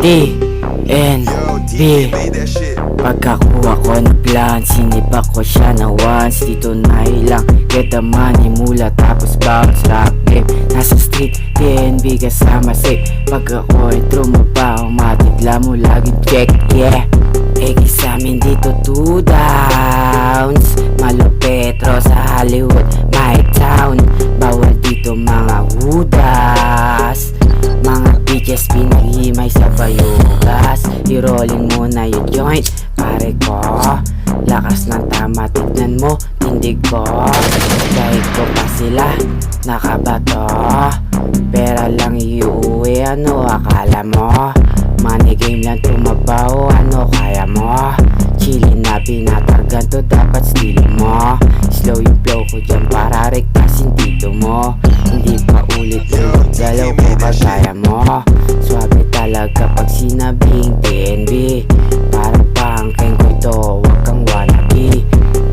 DNB. Pagkakuha ko ng plan, sinipa ko siya na once. Dito na ilang get the money mula tapos bounce rap game. Nasa street, DNB kasama sick. Pag ako intro mo pa, umatigla mo laging check, yeah. Eki sa amin dito 2 downs. Malo Petro sa Hollywood, my town. Bawal dito mga hudas. Mga bitches pinaghimay sa bayugas. I-rolling muna yung joint, pare ko. Lakas ng tama, tignan mo, tindig ko. Kahit ko pa sila, nakabato. Pera lang iuwi, ano akala mo? Money game lang tumabaw, ano kaya mo? Chillin na pinatargan to, dapat stilo mo. Slow yung flow ko dyan para rektasin dito mo. Hindi pa ulit yung galaw ko kagaya mo. Swabe talaga pag sinabing DNB. Parang pangkeng ko ito, wag kang wannabe.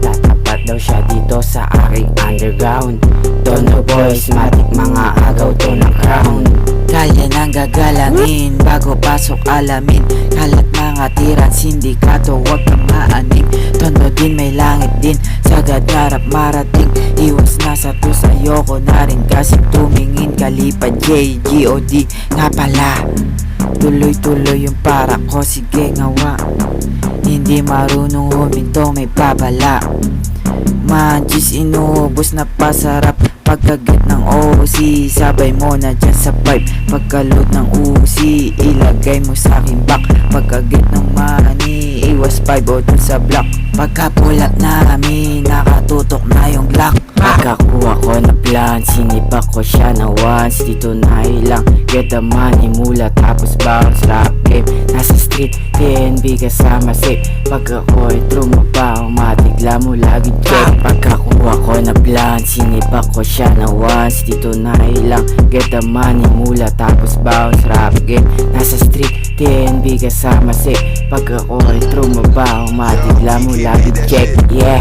Tatapat daw siya dito sa aking underground. Tono boys, matik mga agaw to ng crown. Kaya nang gagalangin bago pasok alamin. Kalat mga tiran, sindikato, wag kang maaning. Tono din may langit din, sagad harap marating. Iwas na sa tus, ayoko na rin kasing tumingin. Kalipad JGOD nga pala. Tuloy-tuloy yung para ko, sige ngawa. Hindi marunong huminto, may babala. Manchis inuubos na pasarap. Pagkagat ng OC, sabay mo na dyan sa pipe. Pagkalot ng usi, ilagay mo sa aking back. Pagkagat ng money, iwas 5 o dun sa block. Pagkapulat namin, nakatutok na yung lock. Pagkakuha ko na plan, sinipa ko siya na once. Dito na ilang get the money mula tapos bounce rap game. Nasa street, DNB kasama sick. Pag ako intro mo pa, umatigla mo laging check. Pagkakuha ko na plan, sinipa ko siya na once. Dito na ilang get the money mula tapos bounce rap game. Nasa street, DNB kasama sick. Pag ako intro mo pa, umatigla mo laging check, yeah.